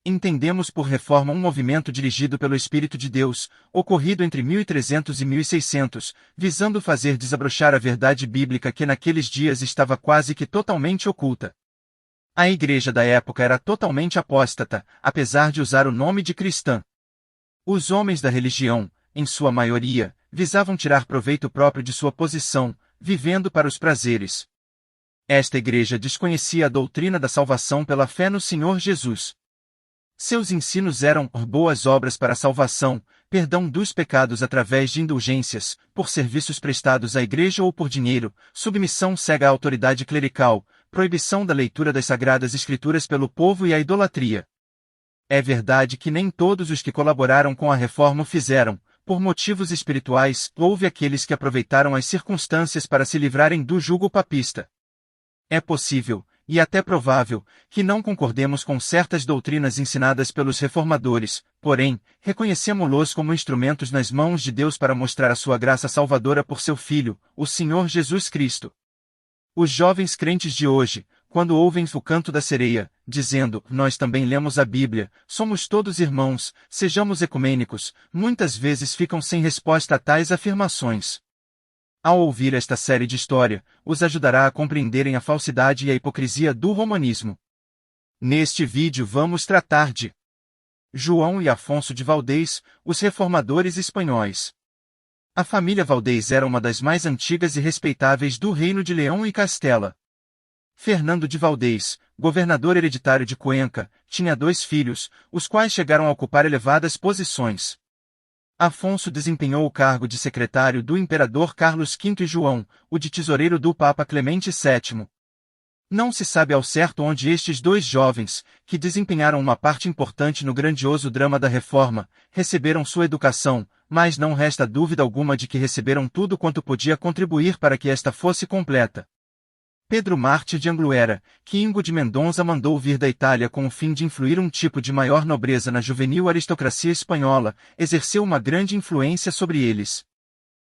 Entendemos por reforma um movimento dirigido pelo Espírito de Deus, ocorrido entre 1300 e 1600, visando fazer desabrochar a verdade bíblica que naqueles dias estava quase que totalmente oculta. A igreja da época era totalmente apóstata, apesar de usar o nome de cristã. Os homens da religião, em sua maioria, visavam tirar proveito próprio de sua posição, vivendo para os prazeres. Esta igreja desconhecia a doutrina da salvação pela fé no Senhor Jesus. Seus ensinos eram boas obras para a salvação, perdão dos pecados através de indulgências, por serviços prestados à igreja ou por dinheiro, submissão cega à autoridade clerical, proibição da leitura das Sagradas Escrituras pelo povo e a idolatria. É verdade que nem todos os que colaboraram com a reforma o fizeram, por motivos espirituais, houve aqueles que aproveitaram as circunstâncias para se livrarem do jugo papista. É possível, e até provável, que não concordemos com certas doutrinas ensinadas pelos reformadores, porém, reconhecemo-los como instrumentos nas mãos de Deus para mostrar a sua graça salvadora por seu Filho, o Senhor Jesus Cristo. Os jovens crentes de hoje, quando ouvem o canto da sereia, dizendo, nós também lemos a Bíblia, somos todos irmãos, sejamos ecumênicos, muitas vezes ficam sem resposta a tais afirmações. Ao ouvir esta série de história, os ajudará a compreenderem a falsidade e a hipocrisia do romanismo. Neste vídeo vamos tratar de João e Afonso de Valdez, os reformadores espanhóis. A família Valdez era uma das mais antigas e respeitáveis do Reino de Leão e Castela. Fernando de Valdez, governador hereditário de Cuenca, tinha 2 filhos, os quais chegaram a ocupar elevadas posições. Afonso desempenhou o cargo de secretário do imperador Carlos V e João, o de tesoureiro do Papa Clemente VII. Não se sabe ao certo onde estes 2 jovens, que desempenharam uma parte importante no grandioso drama da Reforma, receberam sua educação, mas não resta dúvida alguma de que receberam tudo quanto podia contribuir para que esta fosse completa. Pedro Mártir de Angluera, que Ingo de Mendonça mandou vir da Itália com o fim de influir um tipo de maior nobreza na juvenil aristocracia espanhola, exerceu uma grande influência sobre eles.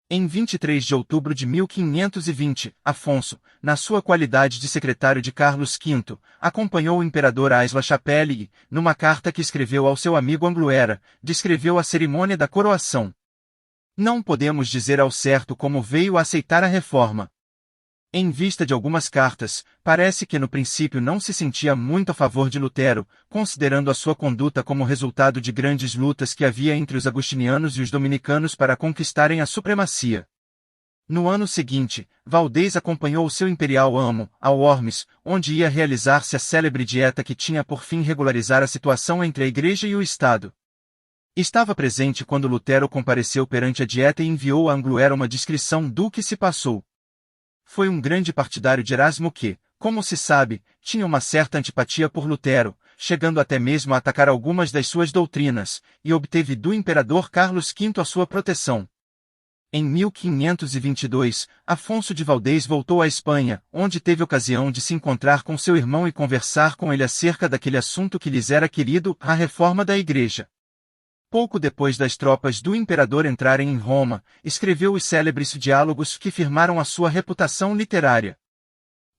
Em 23 de outubro de 1520, Afonso, na sua qualidade de secretário de Carlos V, acompanhou o imperador a Aix-la-Chapelle e, numa carta que escreveu ao seu amigo Angluera, descreveu a cerimônia da coroação. Não podemos dizer ao certo como veio a aceitar a reforma. Em vista de algumas cartas, parece que no princípio não se sentia muito a favor de Lutero, considerando a sua conduta como resultado de grandes lutas que havia entre os agostinianos e os dominicanos para conquistarem a supremacia. No ano seguinte, Valdez acompanhou o seu imperial amo, ao Worms, onde ia realizar-se a célebre dieta que tinha por fim regularizar a situação entre a Igreja e o Estado. Estava presente quando Lutero compareceu perante a dieta e enviou a Angluera uma descrição do que se passou. Foi um grande partidário de Erasmo que, como se sabe, tinha uma certa antipatia por Lutero, chegando até mesmo a atacar algumas das suas doutrinas, e obteve do imperador Carlos V a sua proteção. Em 1522, Afonso de Valdez voltou à Espanha, onde teve ocasião de se encontrar com seu irmão e conversar com ele acerca daquele assunto que lhes era querido, a reforma da Igreja. Pouco depois das tropas do imperador entrarem em Roma, escreveu os célebres diálogos que firmaram a sua reputação literária.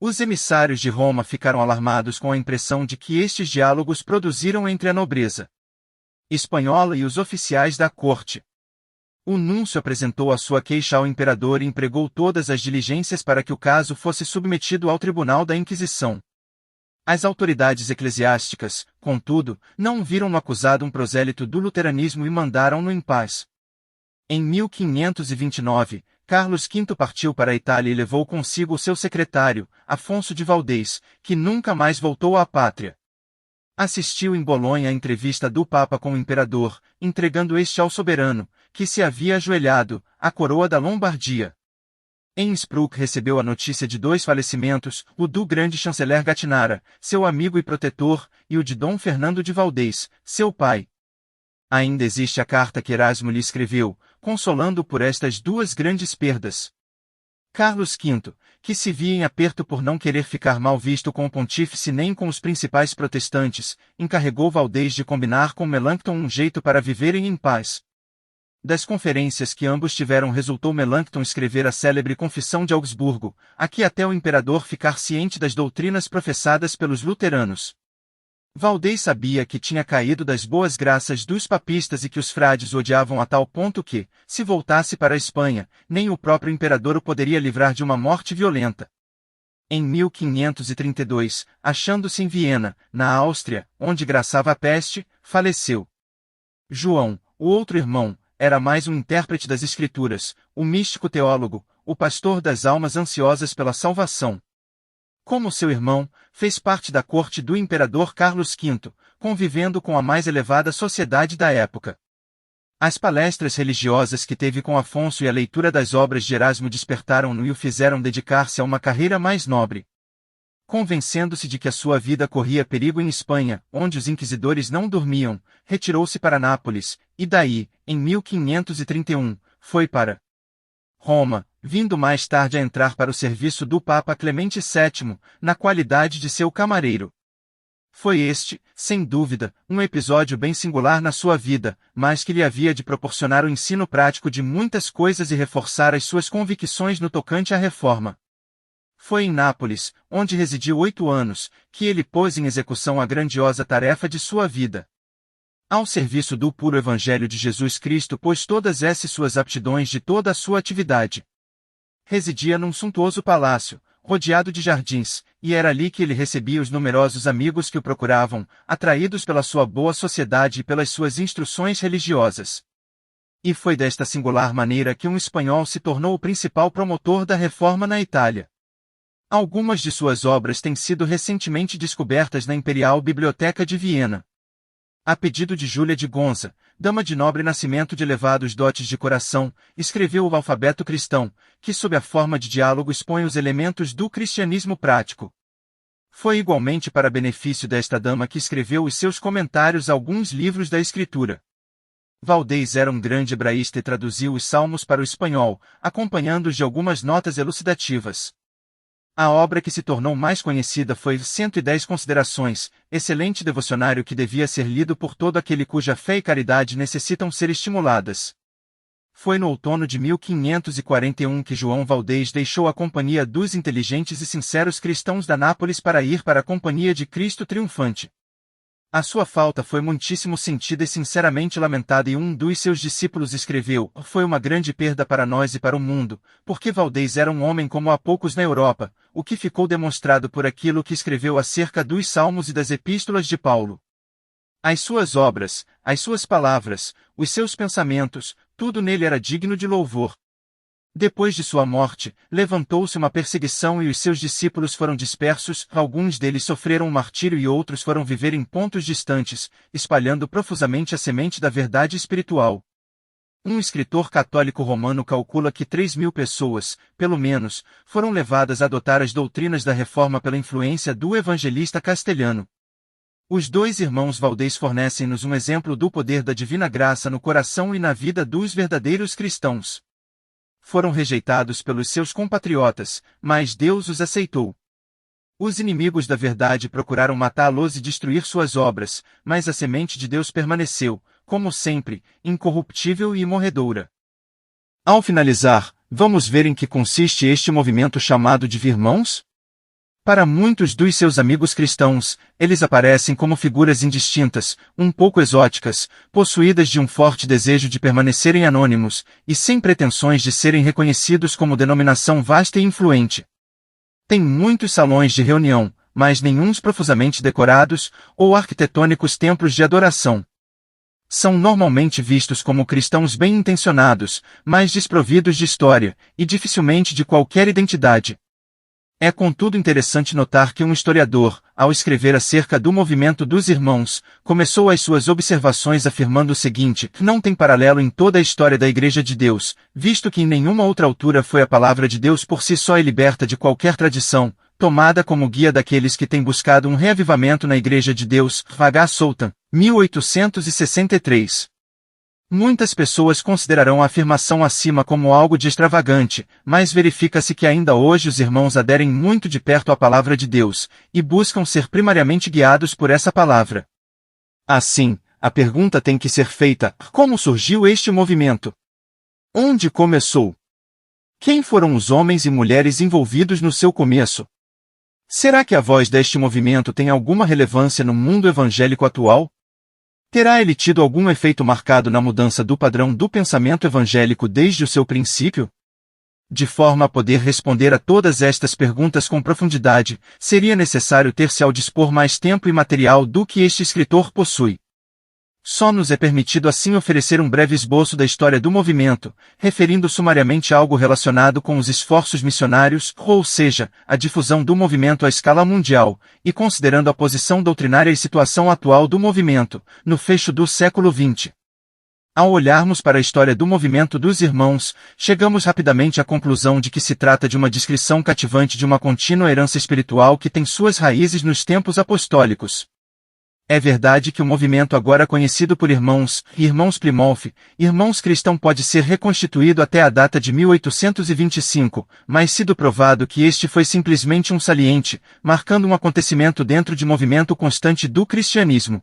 Os emissários de Roma ficaram alarmados com a impressão de que estes diálogos produziram entre a nobreza espanhola e os oficiais da corte. O núncio apresentou a sua queixa ao imperador e empregou todas as diligências para que o caso fosse submetido ao tribunal da Inquisição. As autoridades eclesiásticas, contudo, não viram no acusado um prosélito do luteranismo e mandaram-no em paz. Em 1529, Carlos V partiu para a Itália e levou consigo o seu secretário, Afonso de Valdez, que nunca mais voltou à pátria. Assistiu em Bolonha à entrevista do Papa com o imperador, entregando este ao soberano, que se havia ajoelhado, a coroa da Lombardia. Em Innsbruck recebeu a notícia de 2 falecimentos, o do grande chanceler Gattinara, seu amigo e protetor, e o de Dom Fernando de Valdez, seu pai. Ainda existe a carta que Erasmo lhe escreveu, consolando-o por estas 2 grandes perdas. Carlos V, que se via em aperto por não querer ficar mal visto com o pontífice nem com os principais protestantes, encarregou Valdez de combinar com Melanchthon um jeito para viverem em paz. Das conferências que ambos tiveram resultou Melanchthon escrever a célebre Confissão de Augsburgo, aqui até o imperador ficar ciente das doutrinas professadas pelos luteranos. Valdez sabia que tinha caído das boas graças dos papistas e que os frades o odiavam a tal ponto que, se voltasse para a Espanha, nem o próprio imperador o poderia livrar de uma morte violenta. Em 1532, achando-se em Viena, na Áustria, onde graçava a peste, faleceu. João, o outro irmão, era mais um intérprete das Escrituras, o místico teólogo, o pastor das almas ansiosas pela salvação. Como seu irmão, fez parte da corte do imperador Carlos V, convivendo com a mais elevada sociedade da época. As palestras religiosas que teve com Afonso e a leitura das obras de Erasmo despertaram-no e o fizeram dedicar-se a uma carreira mais nobre. Convencendo-se de que a sua vida corria perigo em Espanha, onde os inquisidores não dormiam, retirou-se para Nápoles, e daí, em 1531, foi para Roma, vindo mais tarde a entrar para o serviço do Papa Clemente VII, na qualidade de seu camareiro. Foi este, sem dúvida, um episódio bem singular na sua vida, mas que lhe havia de proporcionar o ensino prático de muitas coisas e reforçar as suas convicções no tocante à reforma. Foi em Nápoles, onde residiu 8 anos, que ele pôs em execução a grandiosa tarefa de sua vida. Ao serviço do puro Evangelho de Jesus Cristo pôs todas essas suas aptidões de toda a sua atividade. Residia num suntuoso palácio, rodeado de jardins, e era ali que ele recebia os numerosos amigos que o procuravam, atraídos pela sua boa sociedade e pelas suas instruções religiosas. E foi desta singular maneira que um espanhol se tornou o principal promotor da reforma na Itália. Algumas de suas obras têm sido recentemente descobertas na Imperial Biblioteca de Viena. A pedido de Júlia de Gonza, dama de nobre nascimento de elevados dotes de coração, escreveu o alfabeto cristão, que sob a forma de diálogo expõe os elementos do cristianismo prático. Foi igualmente para benefício desta dama que escreveu os seus comentários a alguns livros da Escritura. Valdez era um grande hebraísta e traduziu os salmos para o espanhol, acompanhando-os de algumas notas elucidativas. A obra que se tornou mais conhecida foi 110 Considerações, excelente devocionário que devia ser lido por todo aquele cuja fé e caridade necessitam ser estimuladas. Foi no outono de 1541 que João Valdez deixou a companhia dos inteligentes e sinceros cristãos da Nápoles para ir para a Companhia de Cristo Triunfante. A sua falta foi muitíssimo sentida e sinceramente lamentada e um dos seus discípulos escreveu: foi uma grande perda para nós e para o mundo, porque Valdez era um homem como há poucos na Europa, o que ficou demonstrado por aquilo que escreveu acerca dos Salmos e das Epístolas de Paulo. As suas obras, as suas palavras, os seus pensamentos, tudo nele era digno de louvor. Depois de sua morte, levantou-se uma perseguição e os seus discípulos foram dispersos, alguns deles sofreram um martírio e outros foram viver em pontos distantes, espalhando profusamente a semente da verdade espiritual. Um escritor católico romano calcula que 3.000 pessoas, pelo menos, foram levadas a adotar as doutrinas da Reforma pela influência do evangelista castelhano. Os dois irmãos Valdez fornecem-nos um exemplo do poder da divina graça no coração e na vida dos verdadeiros cristãos. Foram rejeitados pelos seus compatriotas, mas Deus os aceitou. Os inimigos da verdade procuraram matá-los e destruir suas obras, mas a semente de Deus permaneceu, como sempre, incorruptível e imorredoura. Ao finalizar, vamos ver em que consiste este movimento chamado de Virmãos? Para muitos dos seus amigos cristãos, eles aparecem como figuras indistintas, um pouco exóticas, possuídas de um forte desejo de permanecerem anônimos, e sem pretensões de serem reconhecidos como denominação vasta e influente. Tem muitos salões de reunião, mas nenhuns profusamente decorados, ou arquitetônicos templos de adoração. São normalmente vistos como cristãos bem-intencionados, mas desprovidos de história, e dificilmente de qualquer identidade. É contudo interessante notar que um historiador, ao escrever acerca do movimento dos irmãos, começou as suas observações afirmando o seguinte: não tem paralelo em toda a história da Igreja de Deus, visto que em nenhuma outra altura foi a palavra de Deus por si só e liberta de qualquer tradição, tomada como guia daqueles que têm buscado um reavivamento na Igreja de Deus. H. Sultan, 1863. Muitas pessoas considerarão a afirmação acima como algo de extravagante, mas verifica-se que ainda hoje os irmãos aderem muito de perto à palavra de Deus, e buscam ser primariamente guiados por essa palavra. Assim, a pergunta tem que ser feita: como surgiu este movimento? Onde começou? Quem foram os homens e mulheres envolvidos no seu começo? Será que a voz deste movimento tem alguma relevância no mundo evangélico atual? Terá ele tido algum efeito marcado na mudança do padrão do pensamento evangélico desde o seu princípio? De forma a poder responder a todas estas perguntas com profundidade, seria necessário ter-se ao dispor mais tempo e material do que este escritor possui. Só nos é permitido assim oferecer um breve esboço da história do movimento, referindo sumariamente algo relacionado com os esforços missionários, ou seja, a difusão do movimento à escala mundial, e considerando a posição doutrinária e situação atual do movimento, no fecho do século XX. Ao olharmos para a história do movimento dos irmãos, chegamos rapidamente à conclusão de que se trata de uma descrição cativante de uma contínua herança espiritual que tem suas raízes nos tempos apostólicos. É verdade que o movimento agora conhecido por Irmãos Plymouth, Irmãos Cristão pode ser reconstituído até a data de 1825, mas sido provado que este foi simplesmente um saliente, marcando um acontecimento dentro de movimento constante do cristianismo.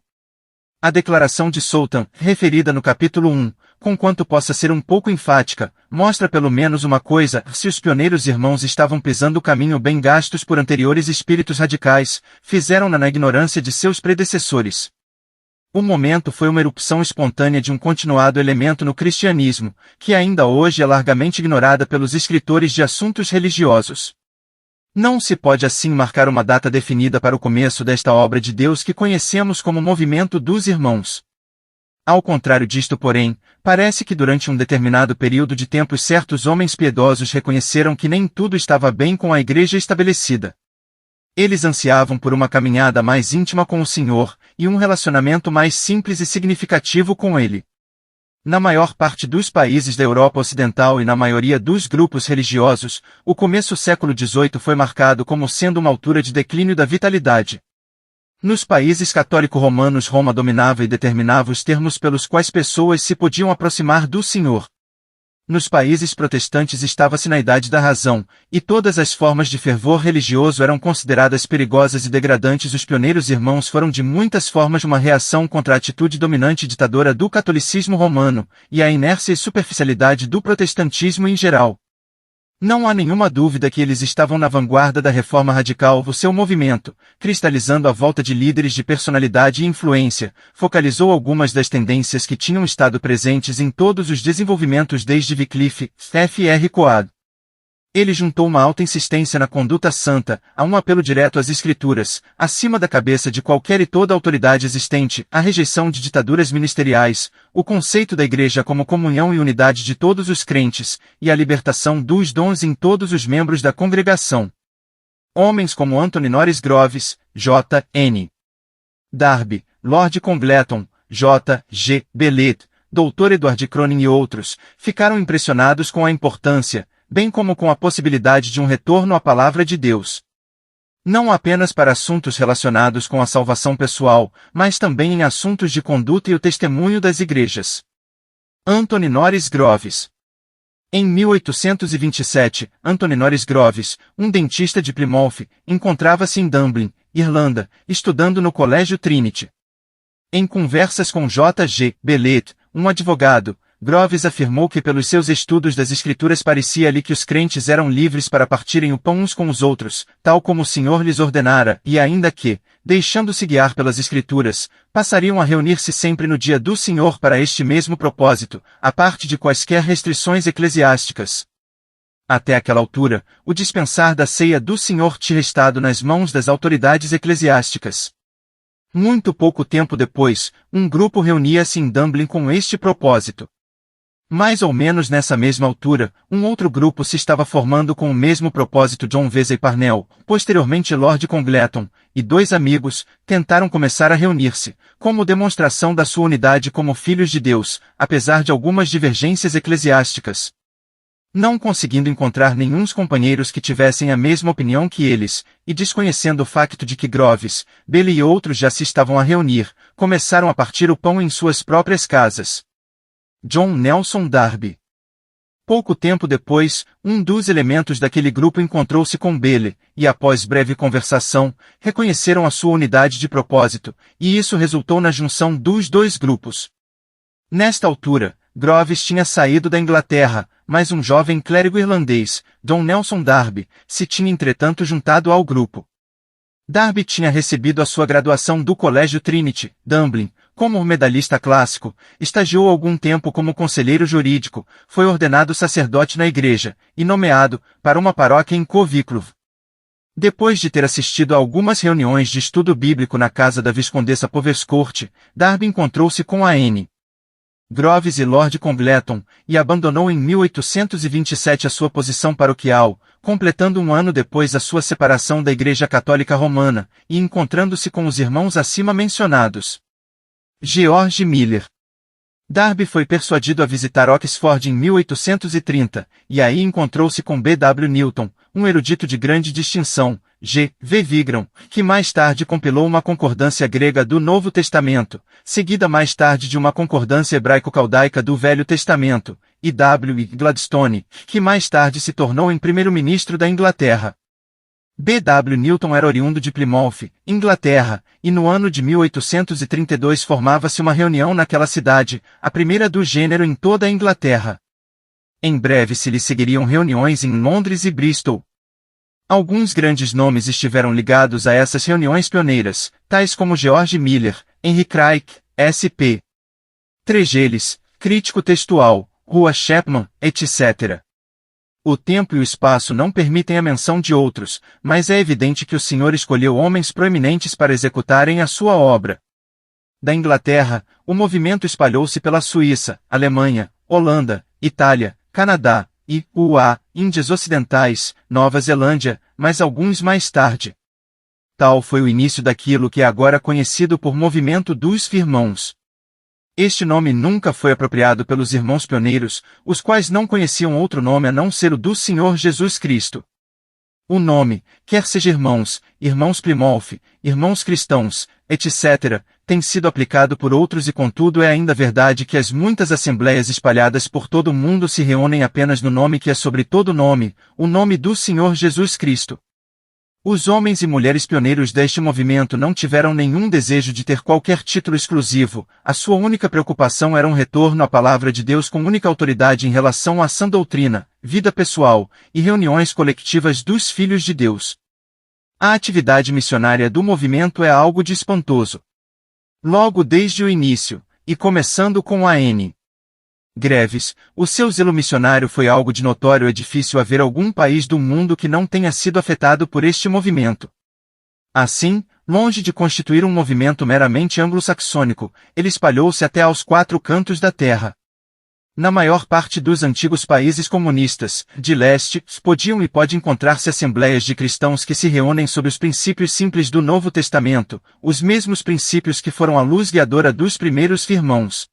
A declaração de Sultan, referida no capítulo 1, conquanto possa ser um pouco enfática, mostra pelo menos uma coisa: se os pioneiros irmãos estavam pisando o caminho bem gastos por anteriores espíritos radicais, fizeram-na na ignorância de seus predecessores. O momento foi uma erupção espontânea de um continuado elemento no cristianismo, que ainda hoje é largamente ignorada pelos escritores de assuntos religiosos. Não se pode assim marcar uma data definida para o começo desta obra de Deus que conhecemos como movimento dos irmãos. Ao contrário disto, porém, parece que durante um determinado período de tempo certos homens piedosos reconheceram que nem tudo estava bem com a igreja estabelecida. Eles ansiavam por uma caminhada mais íntima com o Senhor, e um relacionamento mais simples e significativo com Ele. Na maior parte dos países da Europa Ocidental e na maioria dos grupos religiosos, o começo do século XVIII foi marcado como sendo uma altura de declínio da vitalidade. Nos países católico-romanos, Roma dominava e determinava os termos pelos quais pessoas se podiam aproximar do Senhor. Nos países protestantes estava-se na idade da razão, e todas as formas de fervor religioso eram consideradas perigosas e degradantes. Os pioneiros irmãos foram de muitas formas uma reação contra a atitude dominante e ditadora do catolicismo romano, e a inércia e superficialidade do protestantismo em geral. Não há nenhuma dúvida que eles estavam na vanguarda da reforma radical. O seu movimento, cristalizando à volta de líderes de personalidade e influência, focalizou algumas das tendências que tinham estado presentes em todos os desenvolvimentos desde Wycliffe, F.R. Coad. Ele juntou uma alta insistência na conduta santa, a um apelo direto às Escrituras, acima da cabeça de qualquer e toda autoridade existente, a rejeição de ditaduras ministeriais, o conceito da Igreja como comunhão e unidade de todos os crentes, e a libertação dos dons em todos os membros da congregação. Homens como Anthony Norris Groves, J. N. Darby, Lord Congleton, J. G. Bellet, Dr. Edward Cronin e outros, ficaram impressionados com a importância, bem como com a possibilidade de um retorno à palavra de Deus. Não apenas para assuntos relacionados com a salvação pessoal, mas também em assuntos de conduta e o testemunho das igrejas. Anthony Norris Groves. Em 1827, Anthony Norris Groves, um dentista de Plymouth, encontrava-se em Dublin, Irlanda, estudando no Colégio Trinity. Em conversas com J. G. Bellet, um advogado, Groves afirmou que pelos seus estudos das Escrituras parecia-lhe que os crentes eram livres para partirem o pão uns com os outros, tal como o Senhor lhes ordenara, e ainda que, deixando-se guiar pelas Escrituras, passariam a reunir-se sempre no dia do Senhor para este mesmo propósito, à parte de quaisquer restrições eclesiásticas. Até aquela altura, o dispensar da ceia do Senhor tinha estado nas mãos das autoridades eclesiásticas. Muito pouco tempo depois, um grupo reunia-se em Dublin com este propósito. Mais ou menos nessa mesma altura, um outro grupo se estava formando com o mesmo propósito. John Vesey Parnell, posteriormente Lord Congleton, e dois amigos, tentaram começar a reunir-se, como demonstração da sua unidade como filhos de Deus, apesar de algumas divergências eclesiásticas. Não conseguindo encontrar nenhum companheiros que tivessem a mesma opinião que eles, e desconhecendo o facto de que Groves, Bailey e outros já se estavam a reunir, começaram a partir o pão em suas próprias casas. John Nelson Darby. Pouco tempo depois, um dos elementos daquele grupo encontrou-se com Bailey, e após breve conversação, reconheceram a sua unidade de propósito, e isso resultou na junção dos dois grupos. Nesta altura, Groves tinha saído da Inglaterra, mas um jovem clérigo irlandês, John Nelson Darby, se tinha entretanto juntado ao grupo. Darby tinha recebido a sua graduação do Colégio Trinity, Dublin, como um medalhista clássico, estagiou algum tempo como conselheiro jurídico, foi ordenado sacerdote na igreja, e nomeado, para uma paróquia em Coviklov. Depois de ter assistido a algumas reuniões de estudo bíblico na casa da Viscondessa Poverscourt, Darby encontrou-se com Anne Groves e Lord Congleton, e abandonou em 1827 a sua posição paroquial, completando um ano depois a sua separação da Igreja Católica Romana, e encontrando-se com os irmãos acima mencionados. George Miller. Darby foi persuadido a visitar Oxford em 1830, e aí encontrou-se com B. W. Newton, um erudito de grande distinção, G. V. Vigran, que mais tarde compilou uma concordância grega do Novo Testamento, seguida mais tarde de uma concordância hebraico-caldaica do Velho Testamento, e W. Gladstone, que mais tarde se tornou em primeiro-ministro da Inglaterra. B. W. Newton era oriundo de Plymouth, Inglaterra, e no ano de 1832 formava-se uma reunião naquela cidade, a primeira do gênero em toda a Inglaterra. Em breve se lhe seguiriam reuniões em Londres e Bristol. Alguns grandes nomes estiveram ligados a essas reuniões pioneiras, tais como George Miller, Henry Craik, S.P. Tregellis, crítico textual, Rua Chapman, etc. O tempo e o espaço não permitem a menção de outros, mas é evidente que o Senhor escolheu homens proeminentes para executarem a sua obra. Da Inglaterra, o movimento espalhou-se pela Suíça, Alemanha, Holanda, Itália, Canadá, e, Índias Ocidentais, Nova Zelândia, mas alguns mais tarde. Tal foi o início daquilo que é agora conhecido por movimento dos Irmãos. Este nome nunca foi apropriado pelos irmãos pioneiros, os quais não conheciam outro nome a não ser o do Senhor Jesus Cristo. O nome, quer seja irmãos, irmãos Plymouth, irmãos cristãos, etc., tem sido aplicado por outros e contudo é ainda verdade que as muitas assembleias espalhadas por todo o mundo se reúnem apenas no nome que é sobre todo nome, o nome do Senhor Jesus Cristo. Os homens e mulheres pioneiros deste movimento não tiveram nenhum desejo de ter qualquer título exclusivo, a sua única preocupação era um retorno à palavra de Deus com única autoridade em relação à sã doutrina, vida pessoal, e reuniões coletivas dos filhos de Deus. A atividade missionária do movimento é algo de espantoso. Logo desde o início, e começando com Anne Greves, o seu zelo missionário foi algo de notório. É difícil haver algum país do mundo que não tenha sido afetado por este movimento. Assim, longe de constituir um movimento meramente anglo-saxônico, ele espalhou-se até aos quatro cantos da terra. Na maior parte dos antigos países comunistas, de leste, podiam e pode encontrar-se assembleias de cristãos que se reúnem sob os princípios simples do Novo Testamento, os mesmos princípios que foram a luz guiadora dos primeiros irmãos.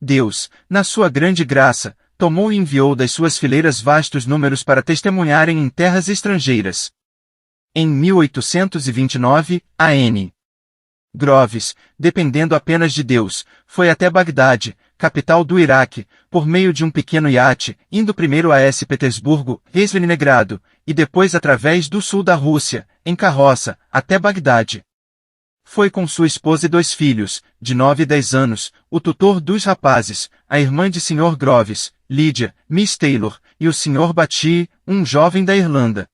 Deus, na sua grande graça, tomou e enviou das suas fileiras vastos números para testemunharem em terras estrangeiras. Em 1829, Anne Groves, dependendo apenas de Deus, foi até Bagdade, capital do Iraque, por meio de um pequeno iate, indo primeiro a S. Petersburgo, Leningrado, e depois através do sul da Rússia, em carroça, até Bagdade. Foi com sua esposa e 2 filhos, de 9 e 10 anos, o tutor dos rapazes, a irmã de Sr. Groves, Lydia, Miss Taylor, e o Sr. Batty, um jovem da Irlanda.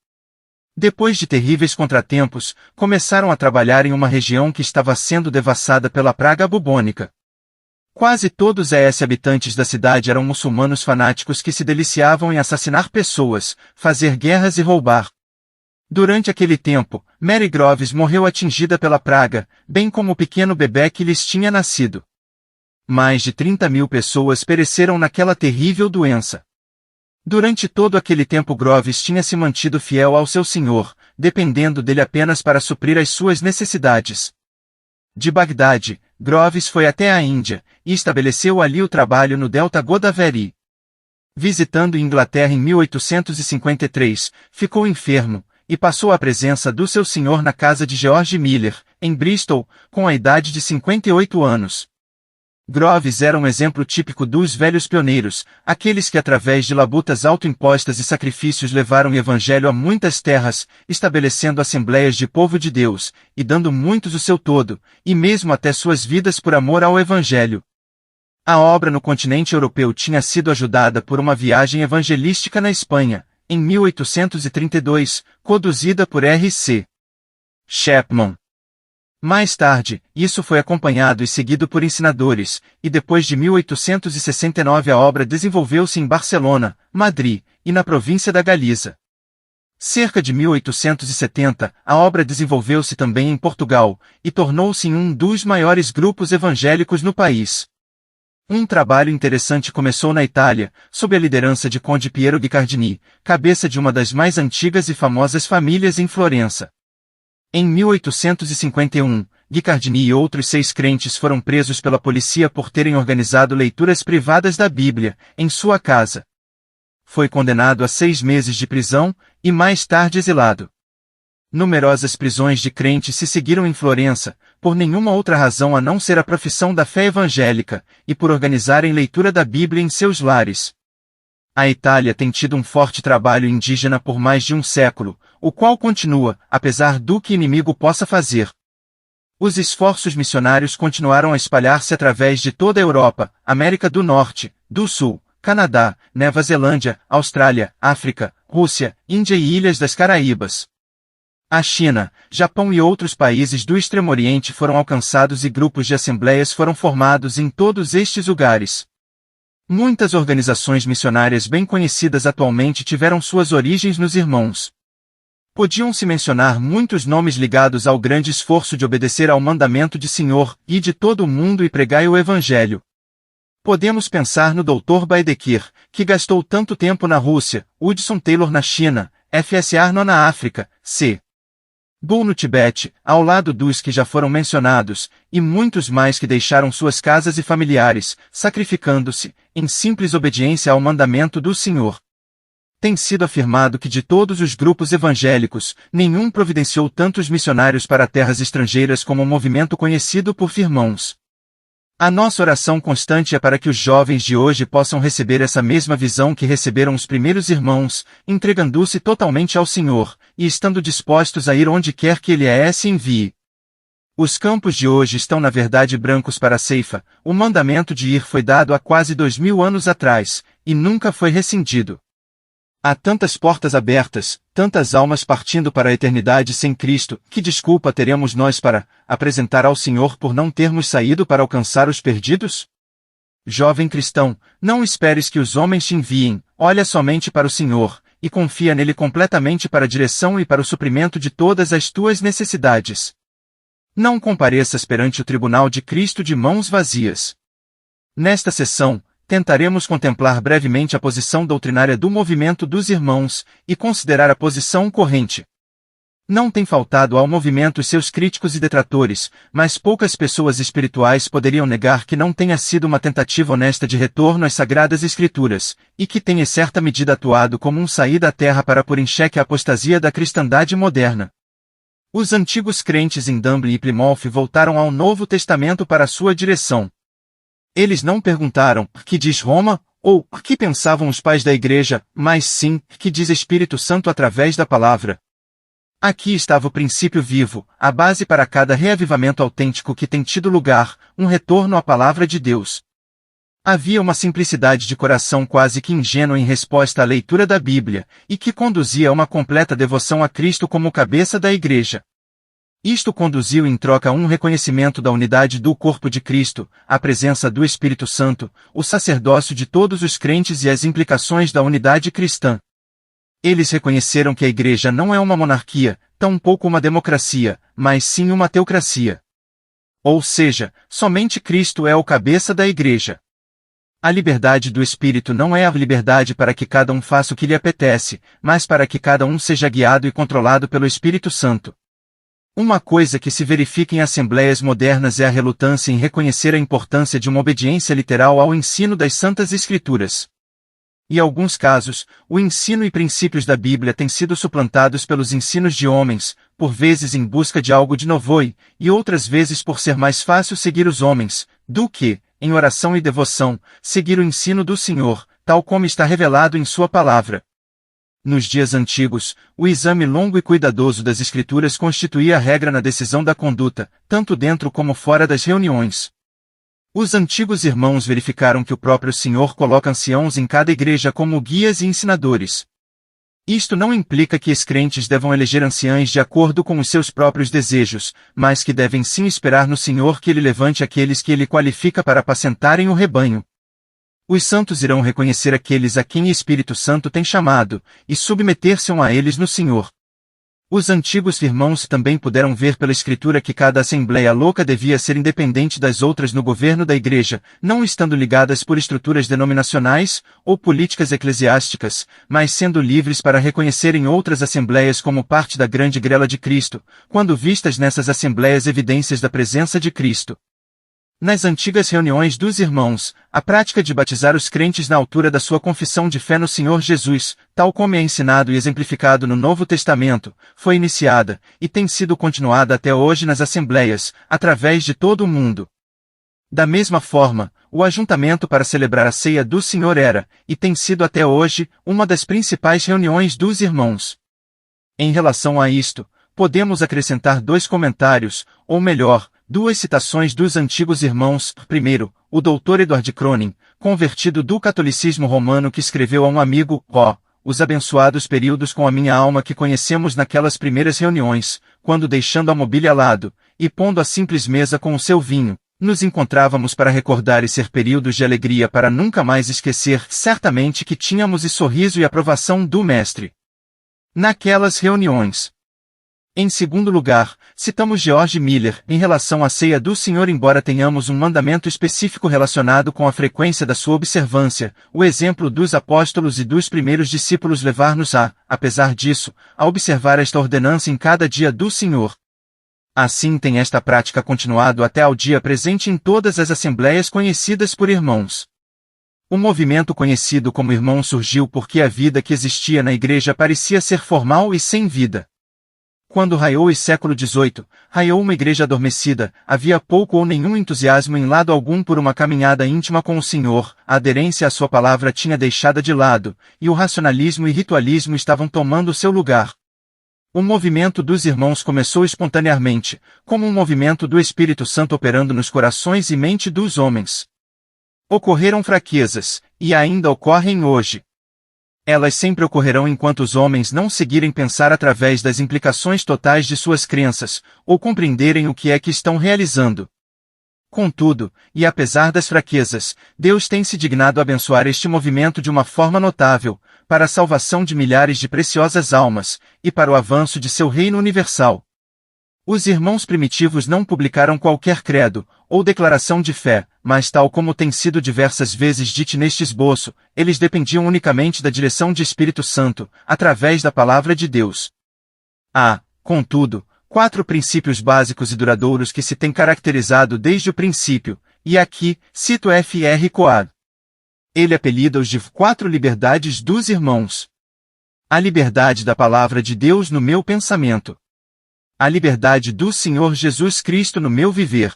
Depois de terríveis contratempos, começaram a trabalhar em uma região que estava sendo devassada pela praga bubônica. Quase todos os habitantes da cidade eram muçulmanos fanáticos que se deliciavam em assassinar pessoas, fazer guerras e roubar. Durante aquele tempo, Mary Groves morreu atingida pela praga, bem como o pequeno bebê que lhes tinha nascido. Mais de 30.000 pessoas pereceram naquela terrível doença. Durante todo aquele tempo Groves tinha se mantido fiel ao seu senhor, dependendo dele apenas para suprir as suas necessidades. De Bagdade, Groves foi até a Índia, e estabeleceu ali o trabalho no Delta Godavari. Visitando Inglaterra em 1853, ficou enfermo, e passou à presença do seu senhor na casa de George Miller, em Bristol, com a idade de 58 anos. Groves era um exemplo típico dos velhos pioneiros, aqueles que através de labutas autoimpostas e sacrifícios levaram o evangelho a muitas terras, estabelecendo assembleias de povo de Deus, e dando muitos o seu todo, e mesmo até suas vidas por amor ao evangelho. A obra no continente europeu tinha sido ajudada por uma viagem evangelística na Espanha, em 1832, conduzida por R.C. Chapman. Mais tarde, isso foi acompanhado e seguido por ensinadores, e depois de 1869 a obra desenvolveu-se em Barcelona, Madrid, e na província da Galiza. Cerca de 1870, a obra desenvolveu-se também em Portugal, e tornou-se um dos maiores grupos evangélicos no país. Um trabalho interessante começou na Itália, sob a liderança de Conde Piero Guicciardini, cabeça de uma das mais antigas e famosas famílias em Florença. Em 1851, Guicciardini e outros 6 crentes foram presos pela polícia por terem organizado leituras privadas da Bíblia, em sua casa. Foi condenado a 6 meses de prisão, e mais tarde exilado. Numerosas prisões de crentes se seguiram em Florença, por nenhuma outra razão a não ser a profissão da fé evangélica, e por organizarem leitura da Bíblia em seus lares. A Itália tem tido um forte trabalho indígena por mais de um século, o qual continua, apesar do que o inimigo possa fazer. Os esforços missionários continuaram a espalhar-se através de toda a Europa, América do Norte, do Sul, Canadá, Nova Zelândia, Austrália, África, Rússia, Índia e Ilhas das Caraíbas. A China, Japão e outros países do Extremo Oriente foram alcançados e grupos de assembleias foram formados em todos estes lugares. Muitas organizações missionárias bem conhecidas atualmente tiveram suas origens nos irmãos. Podiam-se mencionar muitos nomes ligados ao grande esforço de obedecer ao mandamento de Senhor, e de todo o mundo e pregai o Evangelho. Podemos pensar no Dr. Baedeker, que gastou tanto tempo na Rússia, Hudson Taylor na China, F.S. Arno na África, C. Bull no Tibete, ao lado dos que já foram mencionados, e muitos mais que deixaram suas casas e familiares, sacrificando-se, em simples obediência ao mandamento do Senhor. Tem sido afirmado que de todos os grupos evangélicos, nenhum providenciou tantos missionários para terras estrangeiras como o movimento conhecido por Firmãos. A nossa oração constante é para que os jovens de hoje possam receber essa mesma visão que receberam os primeiros irmãos, entregando-se totalmente ao Senhor, e estando dispostos a ir onde quer que Ele se envie. Os campos de hoje estão na verdade brancos para a ceifa, o mandamento de ir foi dado há quase 2000 anos atrás, e nunca foi rescindido. Há tantas portas abertas, tantas almas partindo para a eternidade sem Cristo, que desculpa teremos nós para apresentar ao Senhor por não termos saído para alcançar os perdidos? Jovem cristão, não esperes que os homens te enviem, olha somente para o Senhor, e confia nele completamente para a direção e para o suprimento de todas as tuas necessidades. Não compareças perante o tribunal de Cristo de mãos vazias. Nesta sessão, tentaremos contemplar brevemente a posição doutrinária do movimento dos irmãos, e considerar a posição corrente. Não tem faltado ao movimento seus críticos e detratores, mas poucas pessoas espirituais poderiam negar que não tenha sido uma tentativa honesta de retorno às Sagradas Escrituras, e que tenha em certa medida atuado como um sair da terra para pôr em xeque a apostasia da cristandade moderna. Os antigos crentes em Dublin e Plymouth voltaram ao Novo Testamento para sua direção. Eles não perguntaram, que diz Roma, ou, que pensavam os pais da igreja, mas sim, que diz Espírito Santo através da palavra. Aqui estava o princípio vivo, a base para cada reavivamento autêntico que tem tido lugar, um retorno à palavra de Deus. Havia uma simplicidade de coração quase que ingênua em resposta à leitura da Bíblia, e que conduzia a uma completa devoção a Cristo como cabeça da igreja. Isto conduziu em troca a um reconhecimento da unidade do corpo de Cristo, a presença do Espírito Santo, o sacerdócio de todos os crentes e as implicações da unidade cristã. Eles reconheceram que a igreja não é uma monarquia, tampouco uma democracia, mas sim uma teocracia. Ou seja, somente Cristo é o cabeça da igreja. A liberdade do Espírito não é a liberdade para que cada um faça o que lhe apetece, mas para que cada um seja guiado e controlado pelo Espírito Santo. Uma coisa que se verifica em assembleias modernas é a relutância em reconhecer a importância de uma obediência literal ao ensino das Santas Escrituras. Em alguns casos, o ensino e princípios da Bíblia têm sido suplantados pelos ensinos de homens, por vezes em busca de algo de novo e outras vezes por ser mais fácil seguir os homens, do que, em oração e devoção, seguir o ensino do Senhor, tal como está revelado em sua palavra. Nos dias antigos, o exame longo e cuidadoso das Escrituras constituía a regra na decisão da conduta, tanto dentro como fora das reuniões. Os antigos irmãos verificaram que o próprio Senhor coloca anciãos em cada igreja como guias e ensinadores. Isto não implica que os crentes devam eleger anciães de acordo com os seus próprios desejos, mas que devem sim esperar no Senhor que Ele levante aqueles que Ele qualifica para apacentarem o rebanho. Os santos irão reconhecer aqueles a quem o Espírito Santo tem chamado, e submeter-se a eles no Senhor. Os antigos irmãos também puderam ver pela Escritura que cada assembleia louca devia ser independente das outras no governo da Igreja, não estando ligadas por estruturas denominacionais ou políticas eclesiásticas, mas sendo livres para reconhecerem outras assembleias como parte da grande grela de Cristo, quando vistas nessas assembleias evidências da presença de Cristo. Nas antigas reuniões dos irmãos, a prática de batizar os crentes na altura da sua confissão de fé no Senhor Jesus, tal como é ensinado e exemplificado no Novo Testamento, foi iniciada, e tem sido continuada até hoje nas assembleias, através de todo o mundo. Da mesma forma, o ajuntamento para celebrar a ceia do Senhor era, e tem sido até hoje, uma das principais reuniões dos irmãos. Em relação a isto, podemos acrescentar 2 comentários, ou melhor, 2 citações dos antigos irmãos. Primeiro, o Dr. Edward Cronin, convertido do catolicismo romano, que escreveu a um amigo: os abençoados períodos com a minha alma que conhecemos naquelas primeiras reuniões, quando deixando a mobília ao lado, e pondo a simples mesa com o seu vinho, nos encontrávamos para recordar e ser períodos de alegria para nunca mais esquecer, certamente que tínhamos e sorriso e aprovação do Mestre naquelas reuniões. Em segundo lugar, citamos George Miller, em relação à ceia do Senhor. Embora tenhamos um mandamento específico relacionado com a frequência da sua observância, o exemplo dos apóstolos e dos primeiros discípulos levar-nos apesar disso, a observar esta ordenança em cada dia do Senhor. Assim tem esta prática continuado até ao dia presente em todas as assembleias conhecidas por irmãos. O movimento conhecido como irmão surgiu porque a vida que existia na igreja parecia ser formal e sem vida. Quando raiou o século XVIII, raiou uma igreja adormecida, havia pouco ou nenhum entusiasmo em lado algum por uma caminhada íntima com o Senhor, a aderência à sua palavra tinha deixado de lado, e o racionalismo e ritualismo estavam tomando seu lugar. O movimento dos irmãos começou espontaneamente, como um movimento do Espírito Santo operando nos corações e mente dos homens. Ocorreram fraquezas, e ainda ocorrem hoje. Elas sempre ocorrerão enquanto os homens não seguirem pensar através das implicações totais de suas crenças, ou compreenderem o que é que estão realizando. Contudo, e apesar das fraquezas, Deus tem se dignado abençoar este movimento de uma forma notável, para a salvação de milhares de preciosas almas, e para o avanço de seu reino universal. Os irmãos primitivos não publicaram qualquer credo, ou declaração de fé, mas tal como tem sido diversas vezes dito neste esboço, eles dependiam unicamente da direção de Espírito Santo, através da Palavra de Deus. Há, contudo, 4 princípios básicos e duradouros que se têm caracterizado desde o princípio, e aqui, cito F.R. Coad. Ele apelida-os de 4 liberdades dos irmãos. A liberdade da Palavra de Deus no meu pensamento. A liberdade do Senhor Jesus Cristo no meu viver.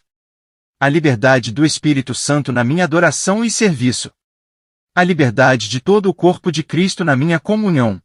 A liberdade do Espírito Santo na minha adoração e serviço. A liberdade de todo o corpo de Cristo na minha comunhão.